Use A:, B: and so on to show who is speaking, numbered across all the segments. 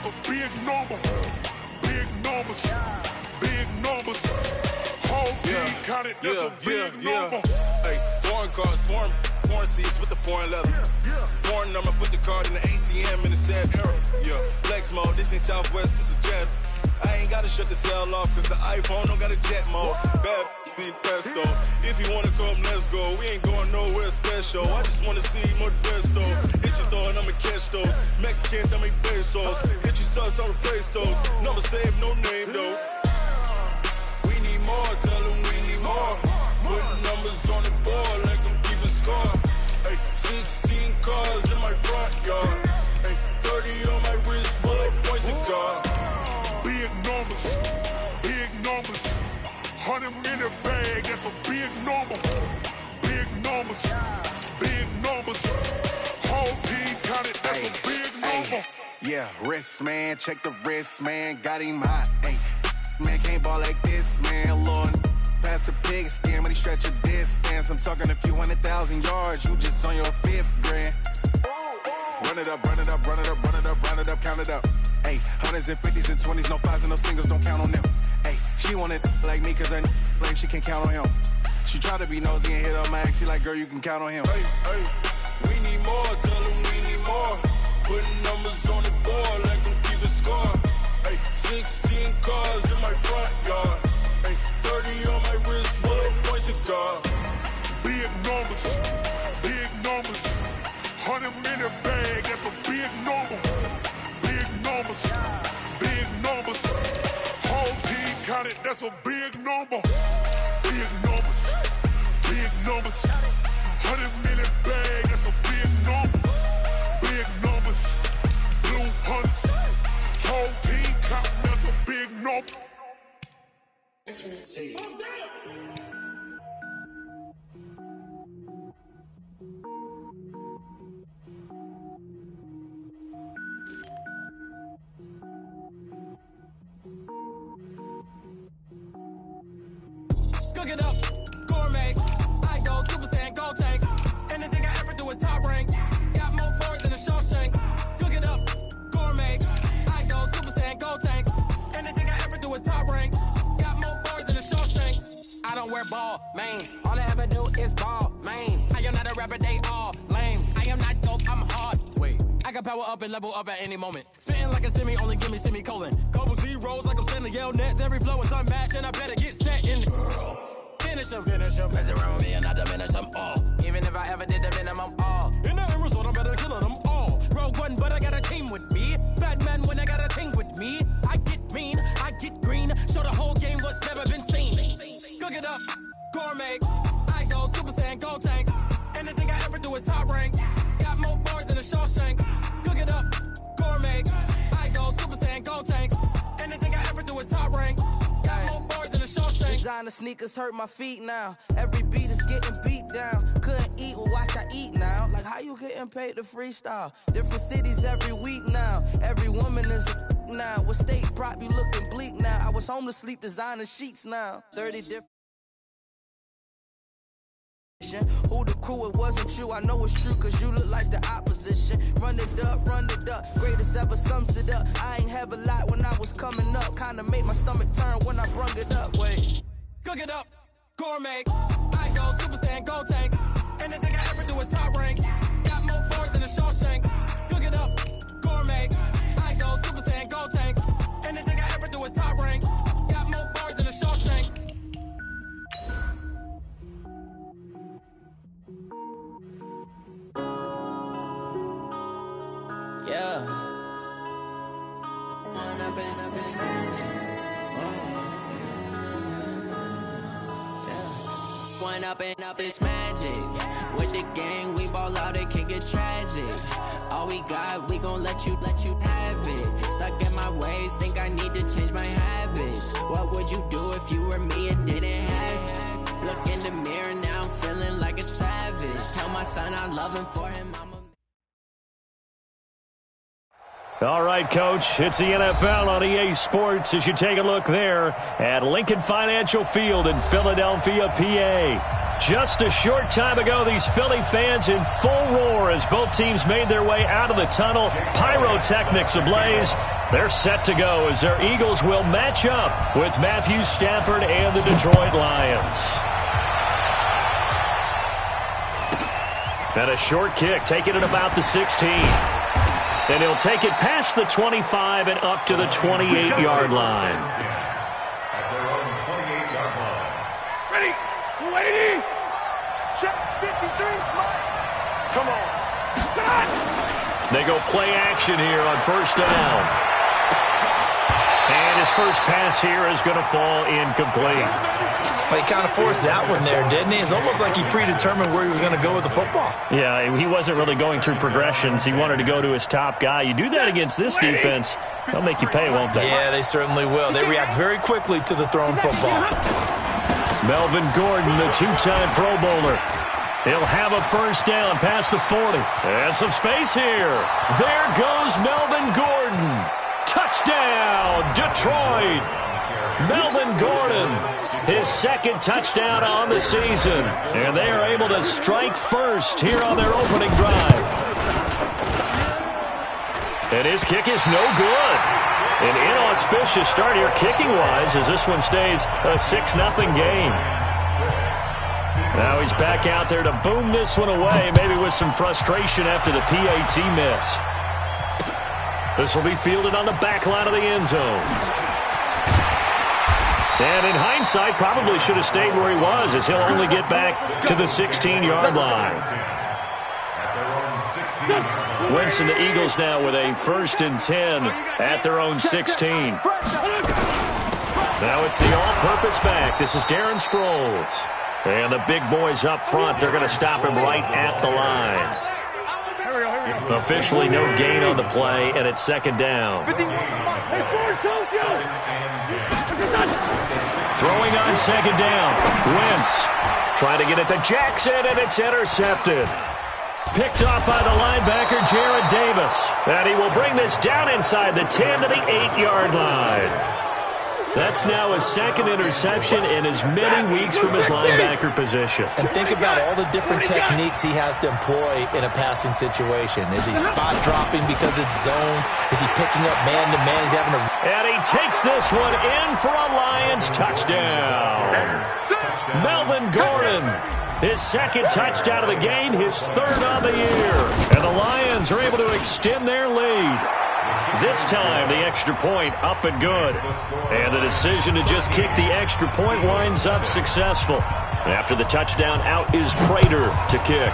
A: that's a big number. Big numbers, big numbers. Whole team counted, that's a big number.
B: Hey, foreign cars, foreign seats with the foreign leather. Foreign number, put the card in the ATM in the sad era. Yeah, flex mode, this ain't Southwest, this is jet. I ain't gotta shut the cell off, cause the iPhone don't got a jet mode. Bad be pesto. If you wanna come, let's go. We ain't going nowhere special. I just wanna see more pesto. Hit your throw and I'ma catch those. Mexican, dummy pesos. Hit your sus, I'll replace those. Number saved, no name though. We need more, tell them we need more. Putting numbers on the board, like them keeping score. Hey, 16 cars in my front yard. Hey, 30 on my wrist, bullet pointed guard.
A: Big numbers, big numbers. 100 minute bag, that's a big number. Big numbers, big numbers. Whole team counted, that's a big number.
C: Yeah, wrist man, check the wrist man, got him hot. Ay, man can't ball like this, man. Lord, past the pig skin when he stretch a distance. I'm talking a few 100,000 yards, you just on your 5th grand. Run it up, run it up, run it up, run it up, run it up, count it up. Hey, hundreds and 50s and 20s, no 5s and no singles, don't count on them. Hey, she wanted like me cause her lame, she can't count on him. She tried to be nosy and hit up my ex, she like, girl, you can count on him.
B: Hey, we need more, tell them we need more. Putting numbers on the board, like them keep a score. Hey, 16 cars in my front yard. Hey, 30 on my wrist, bullet pointed guard.
A: Big numbers, big numbers. 100 minute bag, that's a big number. Big numbers, big numbers. Whole team counted, that's a big number. Big numbers, big numbers. 100 minute bag, that's a big number. Big numbers, blue hunts. Whole team counting, that's a big number.
D: Cook it up, gourmet. I go Super Saiyan, gold tank. Anything I ever do is top rank. Got more fours than a Shawshank. Cook it up, gourmet. I go Super Saiyan, gold tank. Anything I ever do is top rank. Got more fours than a Shawshank. I don't wear ball, mains. All I ever do is ball, main. I am not a rapper, they all lame. I am not dope, I'm hard. Wait, I can power up and level up at any moment. Spitting like a semi, only give me semicolon. Couple zeros like I'm sending yell nets. Every flow is unmatched and I better get set in it. Finish them. Mess around with me and I diminish them all. Even if I ever did the minimum all. In the end result, I better kill them all. Rogue one, but I got a team with me. Batman when I got a team with me. I get mean, I get green. Show the whole game what's never been seen. Cook it up, gourmet. I go Super Saiyan, gold tank. Anything I ever do is top rank. Got more bars than a Shawshank. Cook it up, gourmet. I go Super Saiyan, gold tank. Anything I ever do is top rank. Got more bars than a Shawshank.
E: Designer sneakers hurt my feet now. Every beat is getting beat down. Couldn't eat, well watch I eat now. Like how you getting paid to freestyle? Different cities every week now. Every woman is a now. What state prop you looking bleak now? I was home to sleep designer sheets now. 30 different. Who the crew, it wasn't you. I know it's true cause you look like the opposition. Run it up, greatest ever sums it up. I ain't have a lot when I was coming up. Kinda made my stomach turn when I brung it up. Wait,
D: cook it up, gourmet. I go Super Saiyan, gold tank. Anything I ever do is top rank. Got more bars than a Shawshank. Cook it up, gourmet. I go Super Saiyan, gold tank. Anything I ever do is top rank. Got more bars than a Shawshank.
E: yeah.
F: One up and up is magic. With the gang, we ball out, it can get tragic. All we got, we gon' let you have it. Stuck in my ways, think I need to change my habits. What would you do if you were me and didn't have it? Look in the mirror, now I'm feeling like a savage. Tell my son I love him for him, I'm a
G: All right, Coach, it's the NFL on EA Sports as you take a look there at Lincoln Financial Field in Philadelphia, PA. Just a short time ago, these Philly fans in full roar as both teams made their way out of the tunnel, pyrotechnics ablaze. They're set to go as their Eagles will match up with Matthew Stafford and the Detroit Lions. And a short kick, taking it about the 16. And he'll take it past the 25 and up to the 28-yard line.
A: At their own 28-yard line. Ready? Ready? Check 53. Come on.
G: They go play action here on first down. And his first pass here is going to fall incomplete.
H: Well, he kind of forced that one there, didn't he? It's almost like he predetermined where he was going to go with the football.
G: Yeah, he wasn't really going through progressions. He wanted to go to his top guy. You do that against this defense, they'll make you pay, won't they?
H: Yeah, they certainly will. They react very quickly to the thrown football.
G: Melvin Gordon, the two-time Pro Bowler. He'll have a first down past the 40. And some space here. There goes Melvin Gordon. Touchdown, Detroit. Melvin Gordon, his second touchdown on the season. And they are able to strike first here on their opening drive. And his kick is no good. An inauspicious start here kicking-wise as this one stays a 6-0 game. Now he's back out there to boom this one away, maybe with some frustration after the PAT miss. This will be fielded on the back line of the end zone. And in hindsight, probably should have stayed where he was, as he'll only get back to the 16-yard line. Wentz and the Eagles now with a 1st and 10 at their own 16. Now it's the all-purpose back. This is Darren Sproles. And the big boys up front, they're going to stop him right at the line. Officially no gain on the play, and it's 2nd down. Throwing on 2nd down. Wentz trying to get it to Jackson, and it's intercepted. Picked off by the linebacker, Jared Davis. And he will bring this down inside the 10 to the 8-yard line. That's now his 2nd interception in as many weeks from his linebacker position.
H: And think about all the different techniques he has to employ in a passing situation. Is he spot dropping because it's zone? Is he picking up man-to-man? He's having a...
G: And he takes this one in for a Lions touchdown. Melvin Gordon, his 2nd touchdown of the game, his 3rd on the year. And the Lions are able to extend their lead. This time, the extra point up and good. And the decision to just kick the extra point winds up successful. After the touchdown, out is Prater to kick.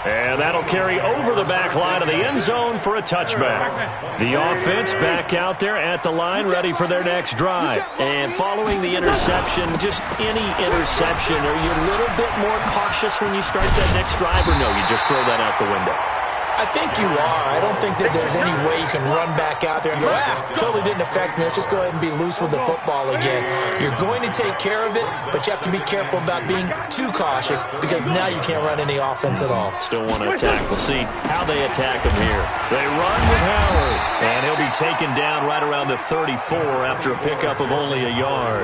G: And that'll carry over the back line of the end zone for a touchback. The offense back out there at the line, ready for their next drive. And following the interception, just any interception, are you a little bit more cautious when you start that next drive, or no, you just throw that out the window?
H: I think you are. I don't think that there's any way you can run back out there and go, totally didn't affect me. Let's just go ahead and be loose with the football again. You're going to take care of it, but you have to be careful about being too cautious because now you can't run any offense at all.
G: Still want to attack. We'll see how they attack him here. They run with Howard, and he'll be taken down right around the 34 after a pickup of only a yard.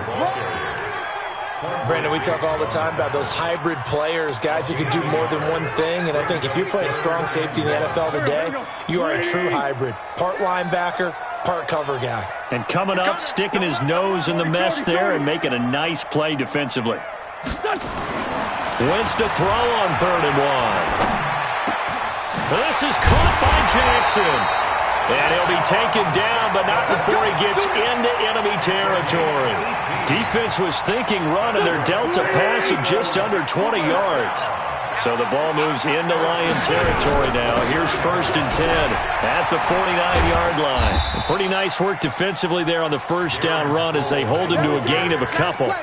H: Brandon, we talk all the time about those hybrid players, guys who can do more than one thing, and I think if you're playing strong safety in the NFL today, you are a true hybrid. Part linebacker, part cover guy.
G: And coming up, sticking his nose in the mess there and making a nice play defensively. Wentz to throw on 3rd and 1. This is caught by Jackson. And he'll be taken down, but not before he gets into enemy territory. Defense was thinking run, and they're dealt a pass of just under 20 yards. So the ball moves into Lion territory now. Here's 1st and 10 at the 49-yard line. And pretty nice work defensively there on the first down run as they hold him to a gain of a couple.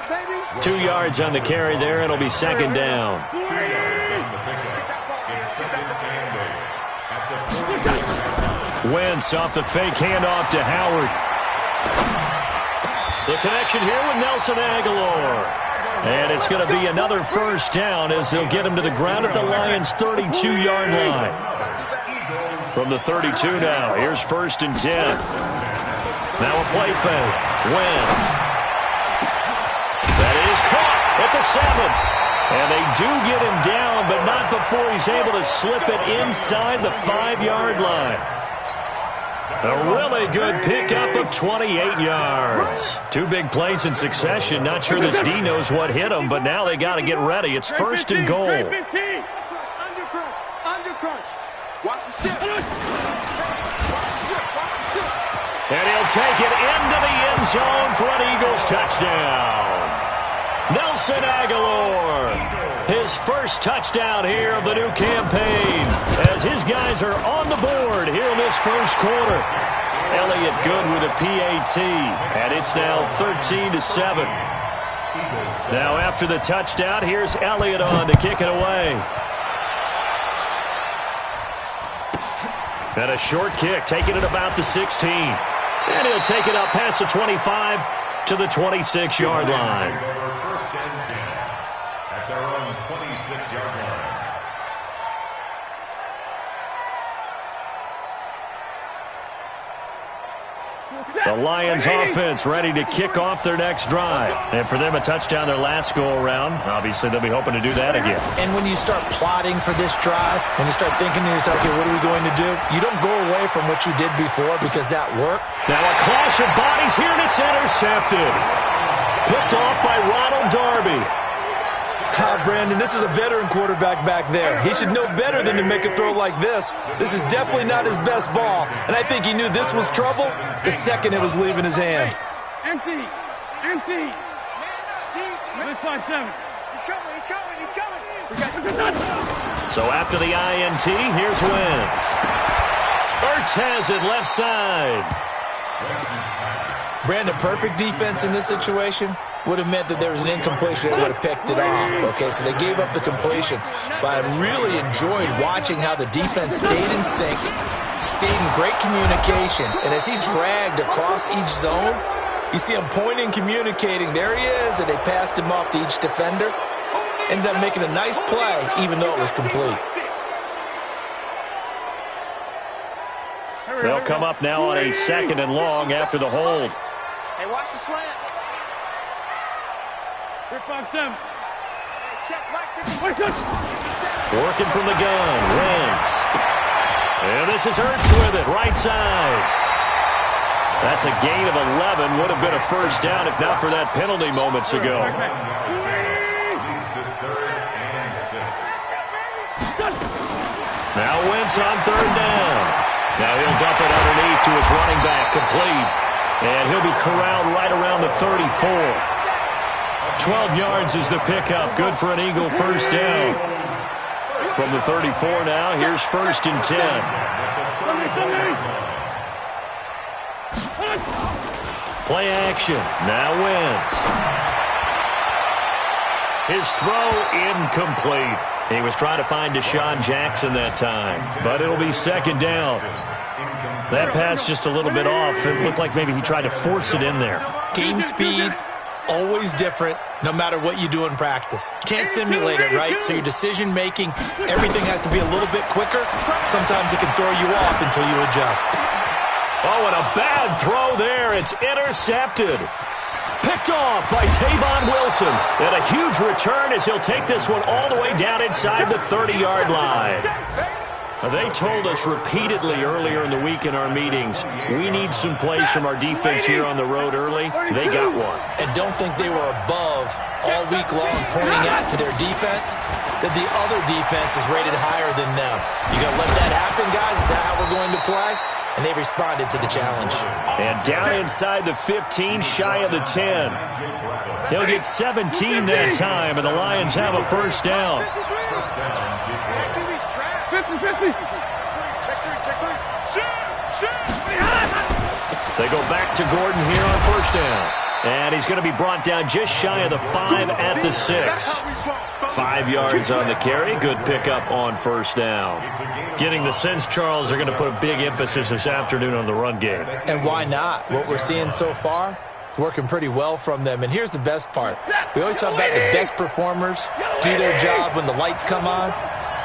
G: 2 yards on the carry there, and it'll be 2nd down. Wentz off the fake handoff to Howard. The connection here with Nelson Aguilar. And it's going to be another first down as they'll get him to the ground at the Lions' 32-yard line. From the 32 now, here's 1st and 10. Now a play fake. Wentz. That is caught at the 7. And they do get him down, but not before he's able to slip it inside the 5-yard line. A really good pickup of 28 yards. 2 big plays in succession. Not sure this D knows what hit him, but now they got to get ready. It's 1st and goal.
I: Watch the shift.
G: And he'll take it into the end zone for an Eagles touchdown. Nelson Aguilar, his first touchdown here of the new campaign, as his guys are on the board here in this first quarter. Elliott good with a PAT, and it's now 13-7. Now after the touchdown, here's Elliott on to kick it away. And a short kick, taking it about the 16. And he'll take it up past the 25 to the 26-yard line.
J: First and 10 at their own 26-yard line.
G: The Lions offense ready to kick off their next drive. And for them, a touchdown their last go-around. Obviously, they'll be hoping to do that again.
H: And when you start plotting for this drive, when you start thinking to yourself, okay, what are we going to do? You don't go away from what you did before because that worked.
G: Now a clash of bodies here, and it's intercepted. Picked off by Ronald Darby.
H: Brandon, this is a veteran quarterback back there. He should know better than to make a throw like this. This is definitely not his best ball, and I think he knew this was trouble the second it was leaving his hand.
I: Empty. Let's find 7. He's coming.
G: So after the INT, here's Wentz. Ertz has it left side.
H: Brandon, perfect defense in this situation would have meant that there was an incompletion and would have picked it off. Okay, so they gave up the completion. But I really enjoyed watching how the defense stayed in sync, stayed in great communication. And as he dragged across each zone, you see him pointing, communicating. There he is, and they passed him off to each defender. Ended up making a nice play, even though it was complete.
G: They'll come up now on a 2nd and long after the hold.
I: Hey, watch the slant.
G: Working from the gun, Wentz. And this is Ertz with it, right side. That's a gain of 11. Would have been a first down if not for that penalty moments ago. Now Wentz on 3rd down. Now he'll dump it underneath to his running back, complete. And he'll be corralled right around the 34. 12 yards is the pickup. Good for an Eagle first down. From the 34 now, here's 1st and 10. Play action. Now Wentz. His throw incomplete. He was trying to find Deshaun Jackson that time, but it'll be 2nd down. That pass just a little bit off. It looked like maybe he tried to force it in there.
H: Game speed, always different, no matter what you do in practice. Can't simulate it, right? So your decision-making, everything has to be a little bit quicker. Sometimes it can throw you off until you adjust.
G: Oh, and a bad throw there. It's intercepted. Picked off by Tavon Wilson. And a huge return as he'll take this one all the way down inside the 30-yard line. They told us repeatedly earlier in the week in our meetings, we need some plays from our defense here on the road early. They got one.
H: And don't think they were above all week long pointing out to their defense that the other defense is rated higher than them. You going to let that happen, guys? Is that how we're going to play? And they responded to the challenge.
G: And down inside the 15, shy of the 10. He'll get 17 that time, and the Lions have a first down.
I: 50.
G: They go back to Gordon here on first down. And he's going to be brought down just shy of the 5 at the 6. 5 yards on the carry. Good pickup on first down. Getting the sense, Charles, they're going to put a big emphasis this afternoon on the run game.
H: And why not? What we're seeing so far, it's working pretty well from them. And here's the best part. We always talk about the best performers do their job when the lights come on.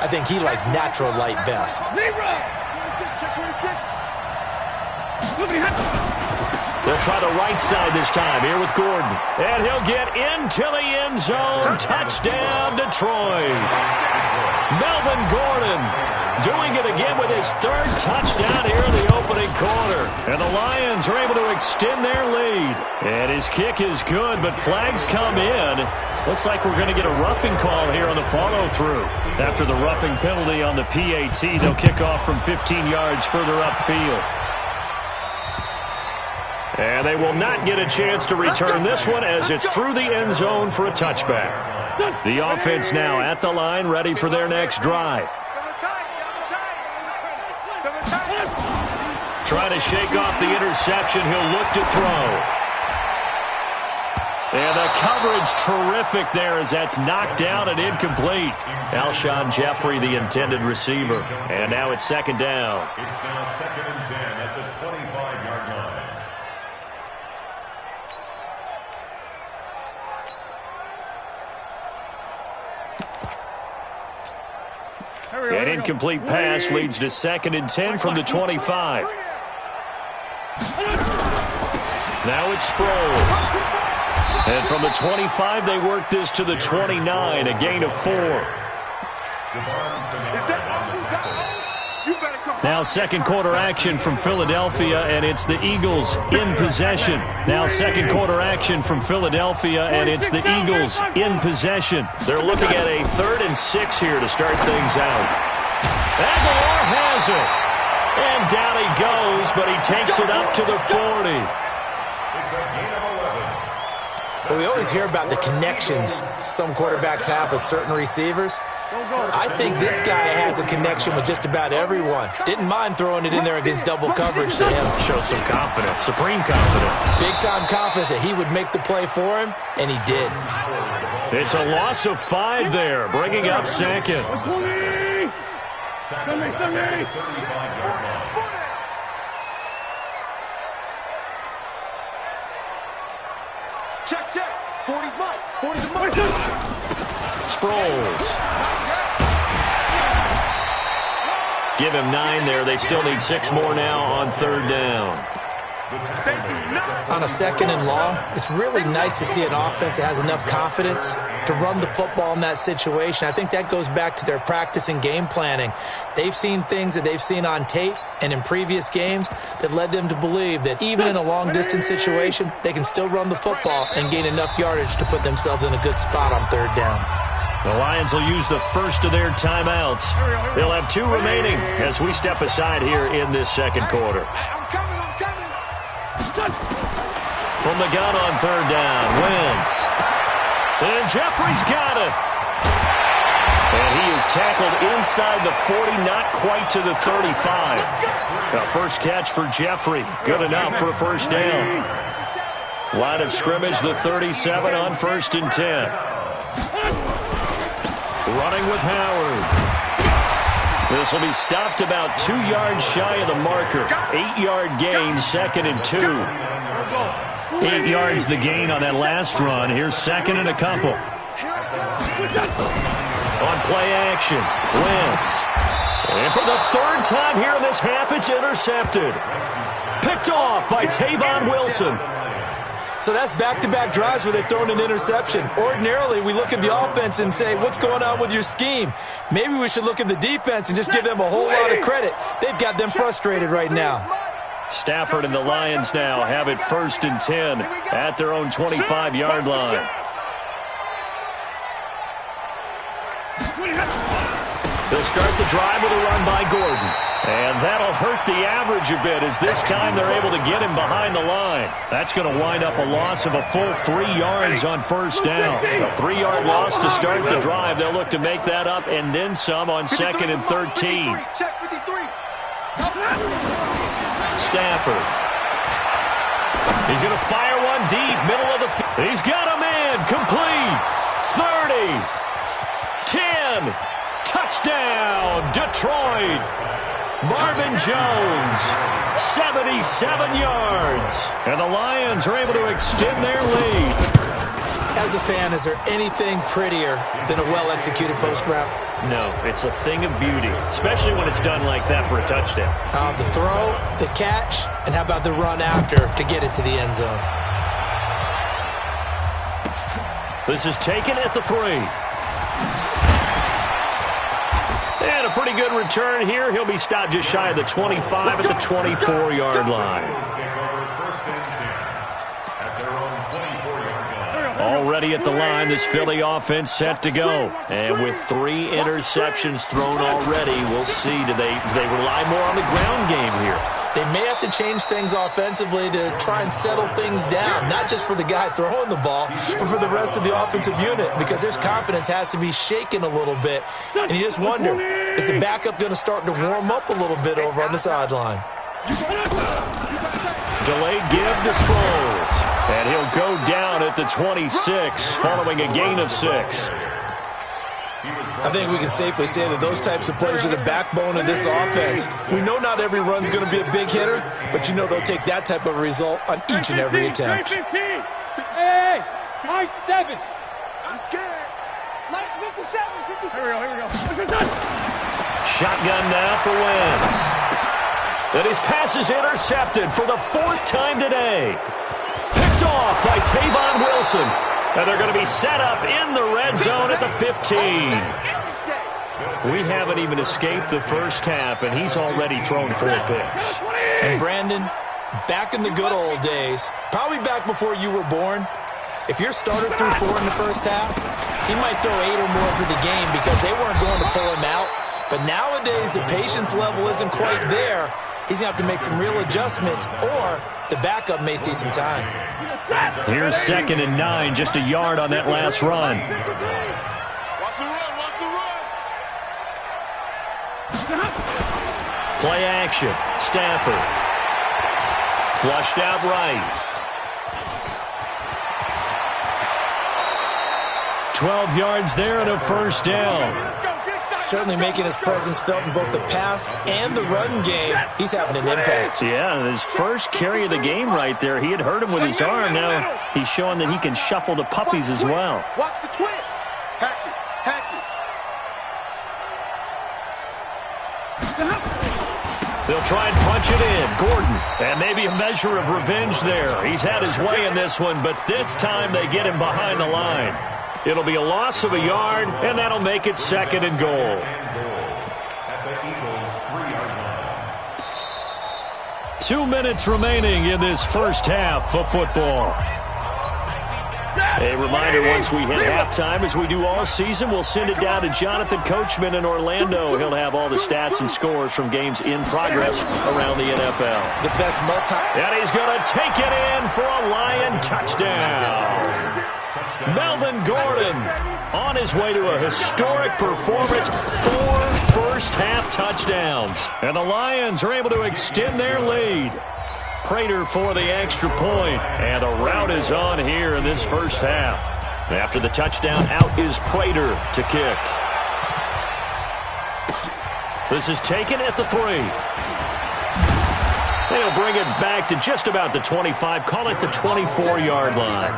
H: I think he likes natural light best.
G: They'll try the right side this time here with Gordon. And he'll get into the end zone. Touchdown, Detroit. Melvin Gordon doing it again with his third touchdown here in the opening quarter. And the Lions are able to extend their lead. And his kick is good, but flags come in. Looks like we're going to get a roughing call here on the follow-through. After the roughing penalty on the PAT, they'll kick off from 15 yards further upfield. And they will not get a chance to return this one as it's through the end zone for a touchback. The offense now at the line, ready for their next drive. Trying to shake off the interception. He'll look to throw. And the coverage terrific there as that's knocked down and incomplete. Alshon Jeffrey, the intended receiver. And now it's second down.
J: It's now 2nd and 10 at the 25-yard line.
G: An incomplete pass leads to 2nd and 10 from the 25. Now it's Sproles. And from the 25, they work this to the 29, a gain of 4. Now second quarter action from Philadelphia, and it's the Eagles in possession. Now second quarter action from Philadelphia, and it's the Eagles in possession. They're looking at a 3rd and 6 here to start things out. Aguilar has it. And down he goes, but he takes it up to the 40.
H: Well, we always hear about the connections some quarterbacks have with certain receivers. I think this guy has a connection with just about everyone. Didn't mind throwing it in there against double coverage to him.
G: Shows some confidence, supreme confidence.
H: Big-time confidence that he would make the play for him, and he did.
G: It's a loss of 5 there, bringing up 2nd.
I: Check. 40's mine. 40's mine.
G: Sproles. Give him 9 there. They still need 6 more now on 3rd down.
H: On a 2nd and long, it's really nice to see an offense that has enough confidence to run the football in that situation. I think that goes back to their practice and game planning. They've seen things that they've seen on tape and in previous games that led them to believe that even in a long-distance situation, they can still run the football and gain enough yardage to put themselves in a good spot on 3rd down.
G: The Lions will use the first of their timeouts. They'll have 2 remaining as we step aside here in this second quarter.
I: I'm coming.
G: From the gun on 3rd down, Wentz. And Jeffrey's got it. And he is tackled inside the 40, not quite to the 35. The first catch for Jeffrey. Good enough for a first down. Line of scrimmage, the 37 on 1st and 10. Running with Howard. This will be stopped about 2 yards shy of the marker. 8-yard gain, 2nd and 2. 8 yards the gain on that last run. Here's 2nd and a couple. On play action, Wentz. And for the 3rd time here in this half, it's intercepted. Picked off by Tavon Wilson.
H: So that's back-to-back drives where they've thrown an interception. Ordinarily, we look at the offense and say, what's going on with your scheme? Maybe we should look at the defense and just give them a whole lot of credit. They've got them frustrated right now.
G: Stafford and the Lions now have it 1st and 10 at their own 25-yard line. They'll start the drive with a run by Gordon. And that'll hurt the average a bit as this time they're able to get him behind the line. That's going to wind up a loss of a full 3 yards on 1st down. A 3-yard loss to start the drive. They'll look to make that up and then some on 2nd and 13. Stafford. He's going to fire one deep, middle of the field. He's got a man, complete. 30. 10. Touchdown, Detroit. Marvin Jones, 77 yards. And the Lions are able to extend their lead.
H: As a fan, is there anything prettier than a well-executed post route?
G: No, it's a thing of beauty, especially when it's done like that for a touchdown.
H: The throw, the catch, and how about the run after to get it to the end zone?
G: This is taken at the 3. And a pretty good return here. He'll be stopped just shy of the 25 at the 24-yard line. Already at the line, this Philly offense set to go. And with 3 interceptions thrown already, we'll see. Do they rely more on the ground game here?
H: They may have to change things offensively to try and settle things down, not just for the guy throwing the ball, but for the rest of the offensive unit, because their confidence has to be shaken a little bit. And you just wonder, is the backup going to start to warm up a little bit over on the sideline?
G: Delayed give to Sproles. And he'll go down at the 26 following a gain of 6.
H: I think we can safely say that those types of plays are the backbone of this offense. We know not every run's going to be a big hitter, but you know they'll take that type of result on each and every attempt.
I: Hey, nice 7. I'm scared. Nice 57. Here we go.
G: Shotgun now for Wentz. And his pass is intercepted for the 4th time today. Picked off by Tavon Wilson. And they're going to be set up in the red zone at the 15. We haven't even escaped the first half, and he's already thrown 4 picks.
H: And Brandon, back in the good old days, probably back before you were born, if your starter threw 4 in the first half, he might throw 8 or more for the game because they weren't going to pull him out. But nowadays, the patience level isn't quite there. He's going to have to make some real adjustments, or the backup may see some time.
G: Here's 2nd and 9, just a yard on that last run. Play action. Stafford. Flushed out right. 12 yards there and a first down.
H: Certainly making his presence felt in both the pass and the run game. He's having an impact.
G: Yeah, his first carry of the game right there. He had hurt him with his arm. Now he's showing that he can shuffle the puppies as well.
I: Watch the twins. Hatchet.
G: They'll try and punch it in. Gordon. And maybe a measure of revenge there. He's had his way in this one, but this time they get him behind the line. It'll be a loss of a yard, and that'll make it 2nd and goal. 2 minutes remaining in this first half of football. A reminder, once we hit halftime, as we do all season, we'll send it down to Jonathan Coachman in Orlando. He'll have all the stats and scores from games in progress around the NFL.
H: The best
G: And he's going to take it in for a Lion touchdown. Melvin Gordon on his way to a historic performance, 4 first-half touchdowns. And the Lions are able to extend their lead. Prater for the extra point, and the route is on here in this first half. After the touchdown, out is Prater to kick. This is taken at the 3. They'll bring it back to just about the 25, call it the 24-yard line.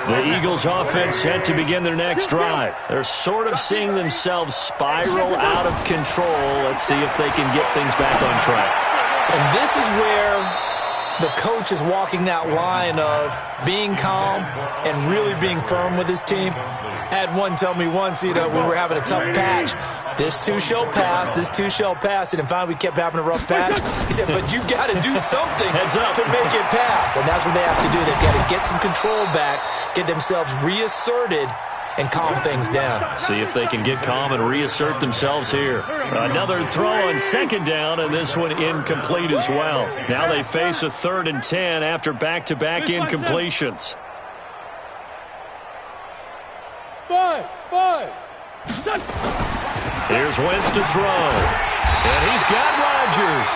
G: The Eagles offense set to begin their next drive. They're sort of seeing themselves spiral out of control. Let's see if they can get things back on track.
H: And this is where the coach is walking that line of being calm and really being firm with his team. I had one tell me once, we were having a tough patch. This too shall pass, this too shall pass. And finally we kept having a rough patch. He said, but you got to do something to make it pass. And that's what they have to do. They've got to get some control back, get themselves reasserted, and calm things down.
G: See if they can get calm and reassert themselves here. Another throw on 2nd down, and this one incomplete as well. Now they face a 3rd and 10 after back-to-back incompletions. Here's Wentz to throw. And he's got Rodgers.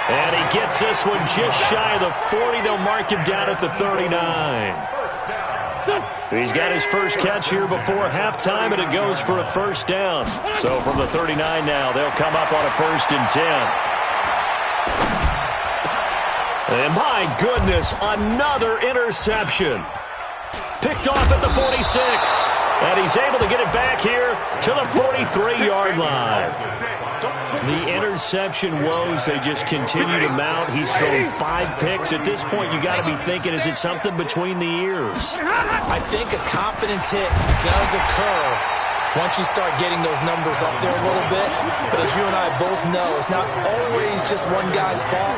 G: And he gets this one just shy of the 40. They'll mark him down at the 39. He's got his first catch here before halftime, and it goes for a first down. So from the 39 now, they'll come up on a 1st and 10. And my goodness, another interception. Picked off at the 46. And he's able to get it back here to the 43-yard line. The interception woes, they just continue to mount. He's thrown 5 picks. At this point, you got to be thinking, is it something between the ears?
H: I think a confidence hit does occur once you start getting those numbers up there a little bit. But as you and I both know, it's not always just one guy's fault.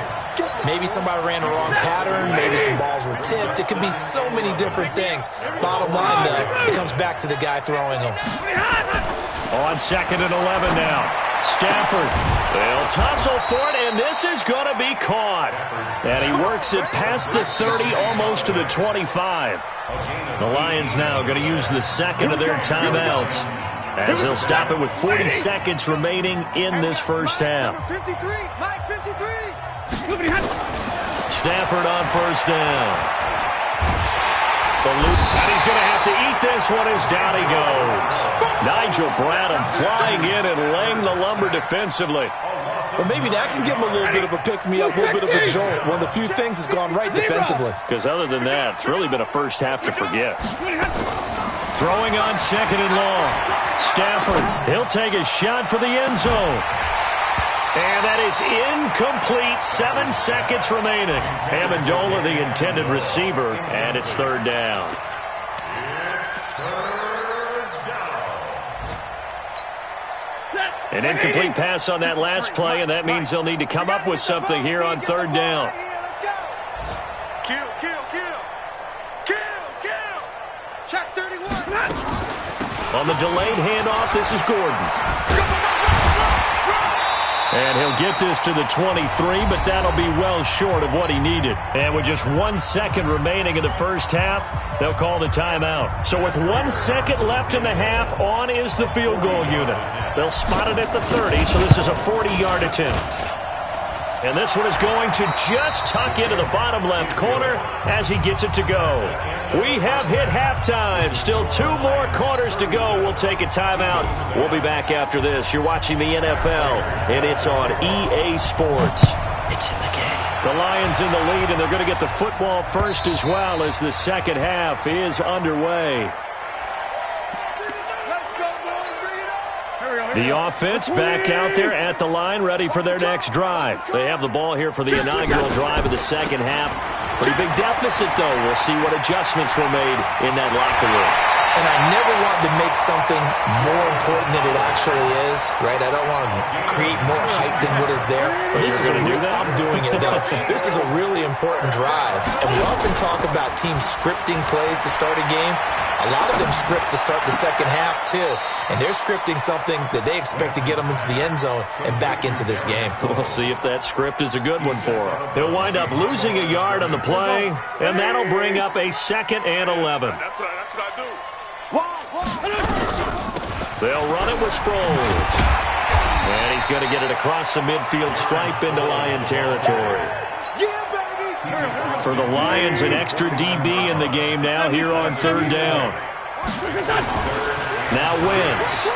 H: Maybe somebody ran the wrong pattern. Maybe some balls were tipped. It could be so many different things. Bottom line, though, it comes back to the guy throwing them.
G: On 2nd and 11 now. Stafford, they'll tussle for it, and this is going to be caught. And he works it past the 30, almost to the 25. The Lions now going to use the second of their timeouts, as they'll stop it with 40 seconds remaining in this first half. Stafford on first down. And he's going to have to eat this one as down he goes. Nigel Bradham flying in and laying the lumber defensively.
H: Well, maybe that can give him a little bit of a pick-me-up, a little bit of a jolt. One of the few things that's gone right defensively.
G: Because other than that, it's really been a first half to forget. Throwing on 2nd and long. Stafford, he'll take a shot for the end zone. And that is incomplete. 7 seconds remaining. Amendola, the intended receiver, and it's 3rd down. An incomplete pass on that last play, and that means they'll need to come up with something here on 3rd down.
I: Kill. Check 31.
G: On the delayed handoff, this is Gordon. And he'll get this to the 23, but that'll be well short of what he needed. And with just 1 second remaining in the first half, they'll call the timeout. So with 1 second left in the half, on is the field goal unit. They'll spot it at the 30, so this is a 40-yard attempt. And this one is going to just tuck into the bottom left corner as he gets it to go. We have hit halftime. Still 2 more quarters to go. We'll take a timeout. We'll be back after this. You're watching the NFL, and it's on EA Sports. It's in the game. The Lions in the lead, and they're going to get the football first as well as the second half is underway. The offense back out there at the line, ready for their next drive. They have the ball here for the inaugural drive of the second half. Pretty big deficit, though. We'll see what adjustments were made in that locker room.
H: And I never want to make something more important than it actually is, right? I don't want to create more hype than what is there. But this is I'm doing it, though. This is a really important drive. And we often talk about teams scripting plays to start a game. A lot of them script to start the second half, too. And they're scripting something that they expect to get them into the end zone and back into this game.
G: We'll see if that script is a good one for him. He'll wind up losing a yard on the play, and that'll bring up a 2nd and 11.
I: That's what I do.
G: They'll run it with Sproles. And he's going to get it across the midfield stripe into Lion territory. For the Lions, an extra DB in the game now here on 3rd down. Now Wentz.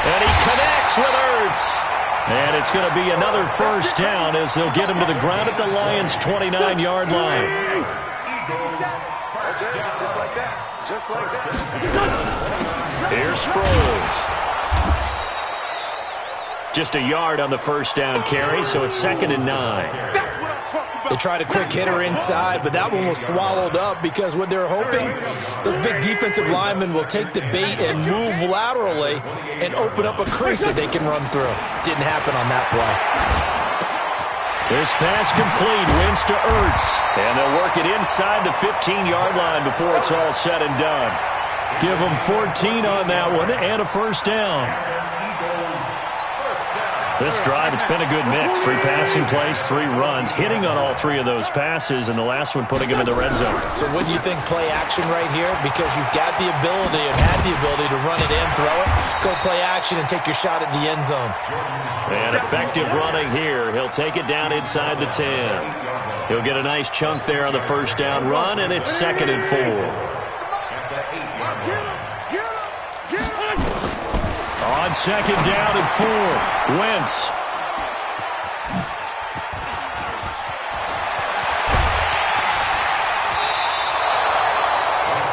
G: And he connects with Ertz. And it's going to be another first down as they'll get him to the ground at the Lions' 29-yard line.
I: Just like that.
G: Here's Sproles. Just a yard on the first down carry, so it's 2nd and 9.
H: They tried a quick hitter inside, but that one was swallowed up because what they're hoping, those big defensive linemen will take the bait and move laterally and open up a crease that they can run through. Didn't happen on that play.
G: This pass complete, Wentz to Ertz. And they'll work it inside the 15-yard line before it's all said and done. Give them 14 on that one and a first down. This drive, it's been a good mix. 3 passing plays, 3 runs, hitting on all 3 of those passes, and the last one putting him in the red zone.
H: So what do you think play action right here? Because you've got the ability and had the ability to run it in, throw it, go play action, and take your shot at the end zone.
G: And effective running here. He'll take it down inside the 10. He'll get a nice chunk there on the first down run, and it's 2nd and 4. On 2nd down and 4, Wentz.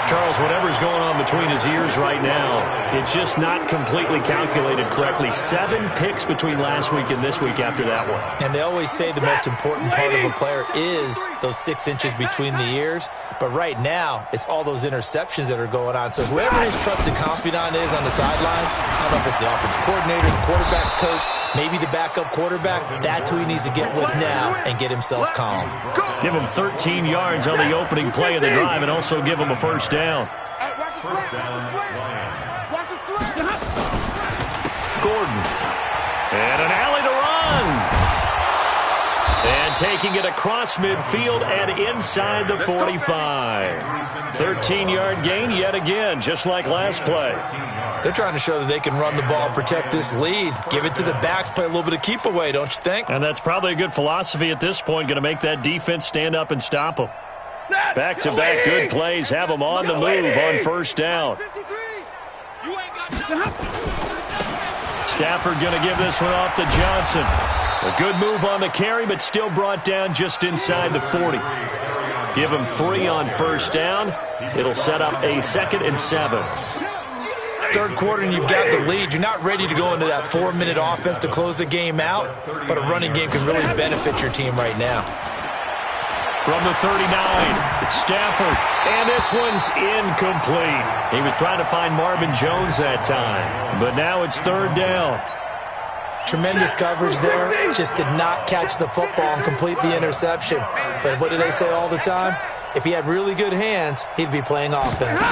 G: Charles, whatever's going on between his ears right now, it's just not completely calculated correctly. 7 picks between last week and this week after that one.
H: And they always say the most important part of a player is those 6 inches between the ears. But right now, it's all those interceptions that are going on. So whoever his trusted confidant is on the sidelines, I don't know if it's the offensive coordinator, the quarterback's coach, maybe the backup quarterback, that's who he needs to get with now and get himself calm.
G: Give him 13 yards on the opening play of the drive and also give him a first down. Gordon. And an alley to run. And taking it across midfield and inside the 45. 13-yard gain yet again, just like last play.
H: They're trying to show that they can run the ball, protect this lead. Give it to the backs, play a little bit of keep away, don't you think?
G: And that's probably a good philosophy at this point, going to make that defense stand up and stop them. Back-to-back good plays have them on the move on first down. Stafford going to give this one off to Johnson. A good move on the carry, but still brought down just inside the 40. Give him 3 on first down. It'll set up a 2nd and 7.
H: Third quarter and you've got the lead. You're not ready to go into that 4-minute offense to close the game out, but a running game can really benefit your team right now.
G: From the 39, Stafford, and this one's incomplete. He was trying to find Marvin Jones that time, but now it's 3rd down.
H: Tremendous coverage there. Just did not catch the football and complete the interception. But what do they say all the time? If he had really good hands, he'd be playing offense.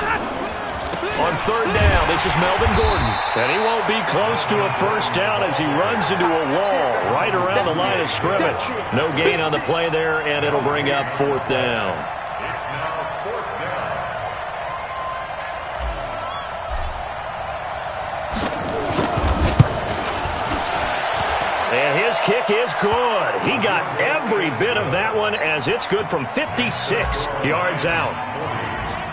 G: On 3rd down, this is Melvin Gordon. And he won't be close to a first down as he runs into a wall right around the line of scrimmage. No gain on the play there, and it'll bring up 4th down.
J: It's now 4th down.
G: And his kick is good. He got every bit of that one as it's good from 56 yards out.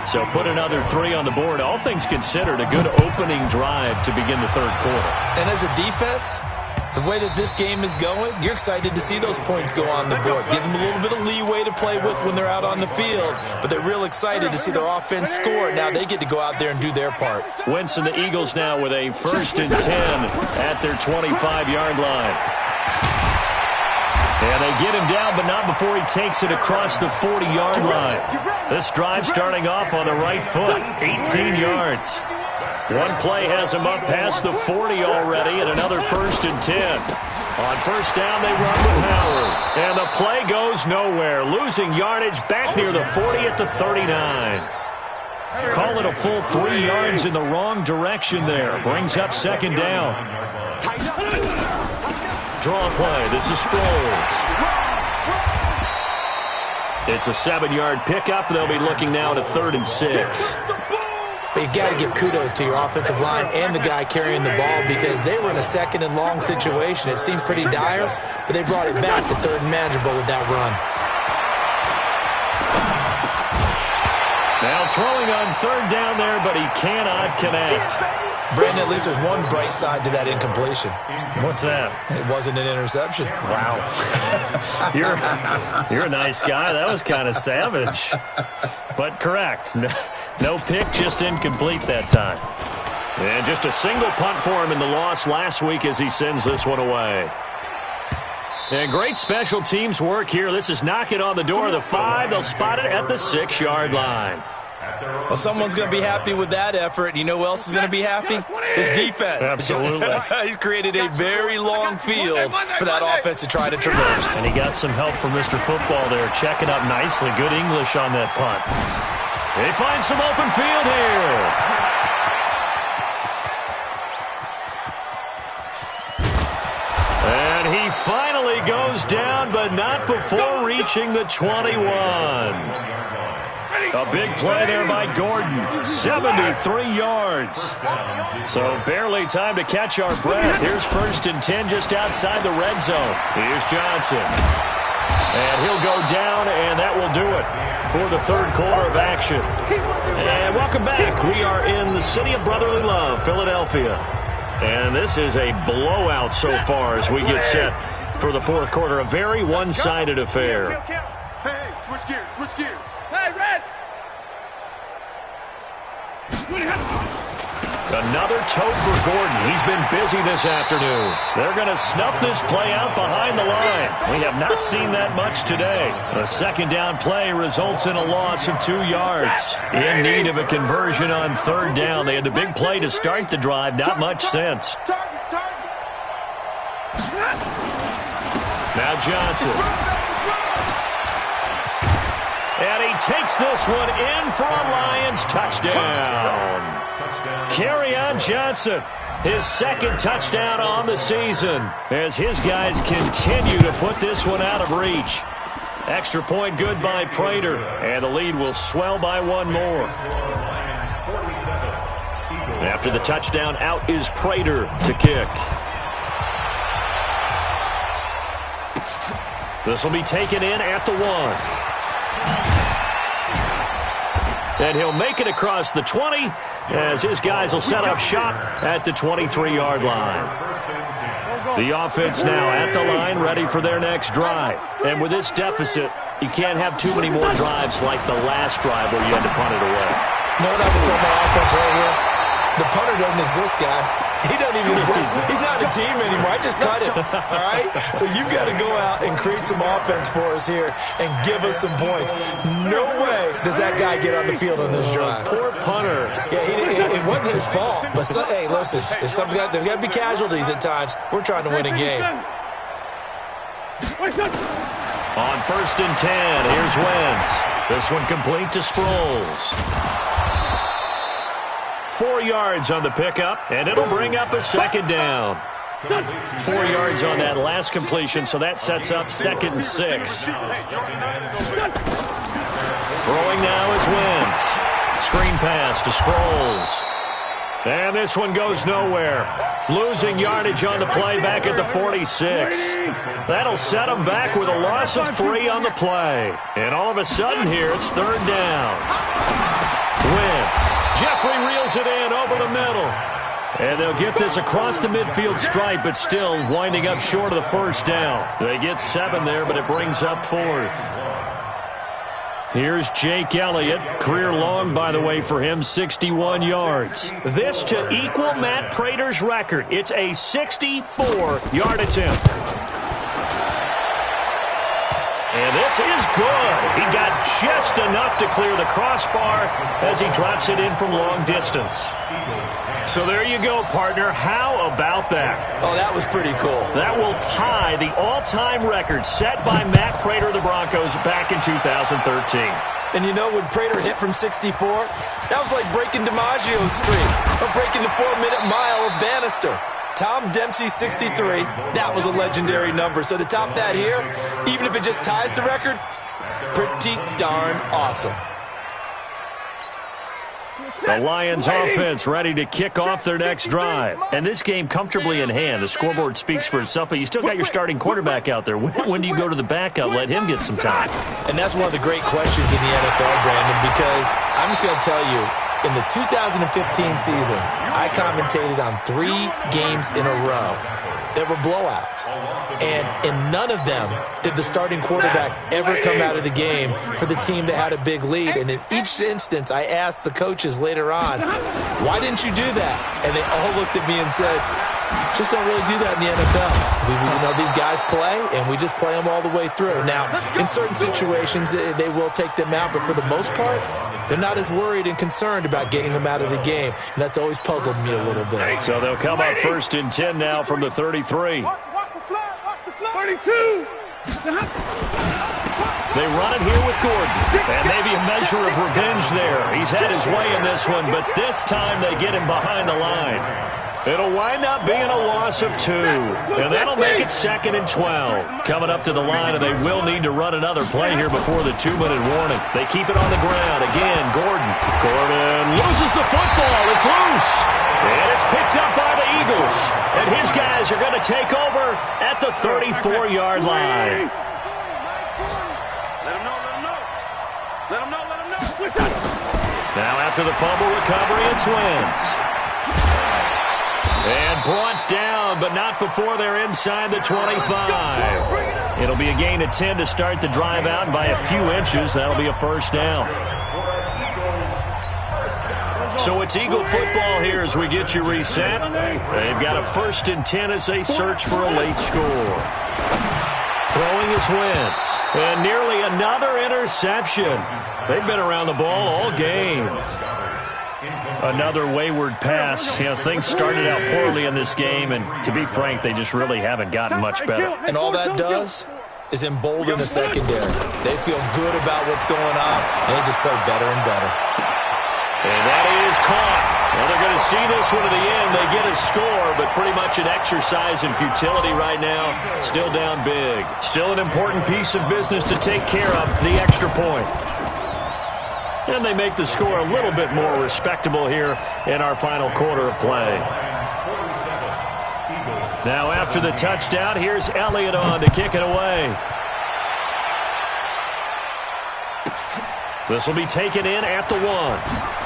G: So put another 3 on the board. All things considered, a good opening drive to begin the 3rd quarter.
H: And as a defense, the way that this game is going, you're excited to see those points go on the board. Gives them a little bit of leeway to play with when they're out on the field, but they're real excited to see their offense score. Now they get to go out there and do their part.
G: Wentz and the Eagles now with a 1st and 10 at their 25-yard line. And they get him down, but not before he takes it across the 40-yard line. This drive starting off on the right foot, 18 yards. One play has him up past the 40 already, and another 1st and 10. On first down, they run with Howard. And the play goes nowhere, losing yardage back near the 40 at the 39. Call it a full 3 yards in the wrong direction there. Brings up 2nd down. Draw play. This is Sproles. It's a 7-yard pickup. They'll be looking now at a 3rd and 6.
H: But you got to give kudos to your offensive line and the guy carrying the ball because they were in a 2nd and long situation. It seemed pretty dire, but they brought it back to 3rd and manageable with that run.
G: Now throwing on 3rd down there, but he cannot connect.
H: Brandon, at least there's one bright side to that incompletion.
G: What's that?
H: It wasn't an interception.
G: Wow. You're a nice guy. That was kind of savage. But correct. No pick, just incomplete that time. And just a single punt for him in the loss last week as he sends this one away. And great special teams work here. This is knocking on the door of the 5. They'll spot it at the 6-yard line.
H: Well, someone's going to be happy with that effort. You know who else is going to be happy? His defense.
G: Absolutely.
H: He's created a very long field for that offense to try to traverse.
G: And he got some help from Mr. Football there, checking up nicely. Good English on that punt. They find some open field here. And he finally goes down, but not before reaching the 21. A big play there by Gordon. 73 yards. So barely time to catch our breath. Here's 1st and 10 just outside the red zone. Here's Johnson. And he'll go down, and that will do it for the 3rd quarter of action. And welcome back. We are in the city of brotherly love, Philadelphia. And this is a blowout so far as we get set for the 4th quarter. A very one-sided affair.
I: Hey, switch gears, switch gears. Hey, Red!
G: Another tote for Gordon. He's been busy this afternoon. They're going to snuff this play out behind the line. We have not seen that much today. A second down play results in a loss of 2 yards. In need of a conversion on third down. They had the big play to start the drive. Not much sense. Now Johnson. And he takes this one in for a Lions touchdown. Kerryon Johnson, his second touchdown on the season, as his guys continue to put this one out of reach. Extra point good by Prater, and the lead will swell by 1 more. After the touchdown, out is Prater to kick. This will be taken in at the 1. And he'll make it across the 20 as his guys will set up shop at the 23-yard line. The offense now at the line, ready for their next drive. And with this deficit, you can't have too many more drives like the last drive where you had to punt it away.
H: You know what I would tell my offense right here? The punter doesn't exist, guys. He doesn't even exist. He's not a team anymore. I just cut him, all right? So you've got to go out and create some offense for us here and give us some points. No way does that guy get on the field on this drive.
G: Poor punter.
H: Yeah, it wasn't his fault. But, hey, listen, there's got to be casualties at times. We're trying to win a game.
G: On 1st and 10, here's Wentz. This one complete to Sproles. 4 yards on the pickup, and it'll bring up a second down. 4 yards on that last completion, so that sets up 2nd and 6. Throwing now is Wentz. Screen pass to Sproles. And this one goes nowhere. Losing yardage on the play back at the 46. That'll set him back with a loss of 3 on the play. And all of a sudden here, it's 3rd down. Wentz. Jeffrey reels it in over the middle. And they'll get this across the midfield stripe, but still winding up short of the 1st down. They get 7 there, but it brings up 4th. Here's Jake Elliott. Career long, by the way, for him, 61 yards. This to equal Matt Prater's record. It's a 64-yard attempt. And this is good. He got just enough to clear the crossbar as he drops it in from long distance. So there you go, partner. How about that?
H: Oh, that was pretty cool.
G: That will tie the all-time record set by Matt Prater of the Broncos back in 2013.
H: And you know, when Prater hit from 64, that was like breaking DiMaggio's streak or breaking the 4-minute mile of Bannister. Tom Dempsey, 63. That was a legendary number. So to top that here, even if it just ties the record, pretty darn awesome.
G: The Lions offense ready to kick off their next drive. And this game comfortably in hand. The scoreboard speaks for itself, but you still got your starting quarterback out there. When do you go to the backup, let him get some time?
H: And that's one of the great questions in the NFL, Brandon, because I'm just going to tell you, in the 2015 season, I commentated on 3 games in a row that were blowouts. And in none of them did the starting quarterback ever come out of the game for the team that had a big lead. And in each instance, I asked the coaches later on, why didn't you do that? And they all looked at me and said, just don't really do that in the NFL. These guys play, and we just play them all the way through. Now, in certain situations, they will take them out, but for the most part, they're not as worried and concerned about getting them out of the game, and that's always puzzled me a little bit.
G: So they'll come up 1st and 10 now from the 33.
I: Watch the flag, watch the flag. 32.
G: They run it here with Gordon, and maybe a measure of revenge there. He's had his way in this one, but this time they get him behind the line. It'll wind up being a loss of 2, and that'll make it 2nd and 12. Coming up to the line, and they will need to run another play here before the 2-minute warning. They keep it on the ground. Again, Gordon. Gordon loses the football. It's loose. And it's picked up by the Eagles. And his guys are going to take over at the 34-yard line.
I: Let him know.
G: Now after the fumble recovery, it's Wentz. And brought down, but not before they're inside the 25. It'll be a gain of 10 to start the drive out, and by a few inches, that'll be a 1st down. So it's Eagle football here as we get you reset. They've got a 1st and 10 as they search for a late score. Throwing is Wentz. And nearly another interception. They've been around the ball all game. Another wayward pass. You know, things started out poorly in this game, and to be frank, they just really haven't gotten much better.
H: And all that does is embolden the secondary. They feel good about what's going on, and they just play better and better.
G: And that is caught. Well, they're going to see this one to the end. They get a score, but pretty much an exercise in futility right now. Still down big. Still an important piece of business to take care of, the extra point. And they make the score a little bit more respectable here in our final quarter of play. Now after the touchdown, here's Elliott on to kick it away. This will be taken in at the 1.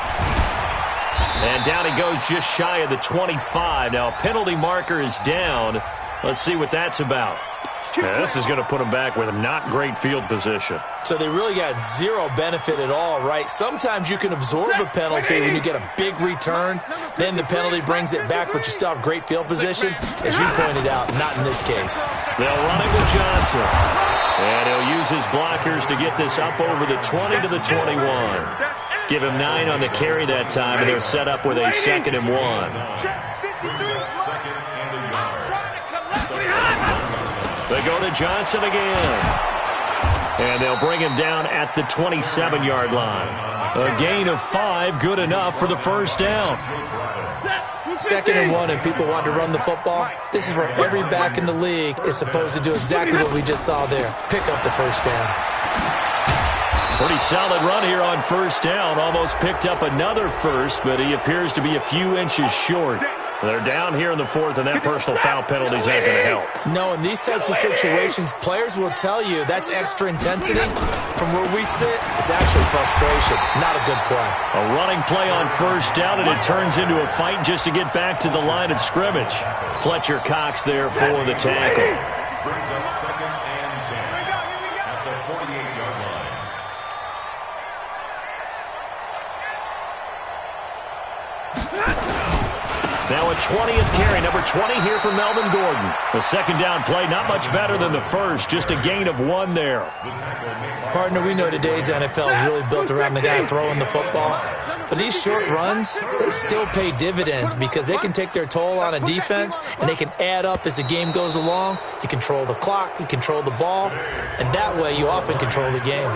G: And down he goes just shy of the 25. Now a penalty marker is down. Let's see what that's about. Yeah, this is going to put them back with a not great field position.
H: So they really got zero benefit at all, right? Sometimes you can absorb a penalty when you get a big return. Then the penalty brings it back, but you still have great field position. As you pointed out, not in this case.
G: They'll run it with Johnson. And he'll use his blockers to get this up over the 20 to the 21. Give him 9 on the carry that time, and they're set up with a 2nd and 1. They go to Johnson again. And they'll bring him down at the 27-yard line. A gain of 5, good enough for the first down.
H: 2nd and 1, and people want to run the football. This is where every back in the league is supposed to do exactly what we just saw there. Pick up the first down.
G: Pretty solid run here on first down. Almost picked up another first, but he appears to be a few inches short. They're down here in the 4th, and that personal foul penalties ain't going to help.
H: No, in these types of situations, players will tell you that's extra intensity. From where we sit, it's actually frustration. Not a good play.
G: A running play on first down, and it turns into a fight just to get back to the line of scrimmage. Fletcher Cox there for the tackle.
J: Brings up 2nd and 10 at the 48-yard line.
G: Now a 20th carry, number 20 here for Melvin Gordon. The second down play, not much better than the first, just a gain of 1 there.
H: Partner, we know today's NFL is really built around the guy throwing the football. But these short runs, they still pay dividends because they can take their toll on a defense, and they can add up as the game goes along. You control the clock, you control the ball, and that way you often control the game.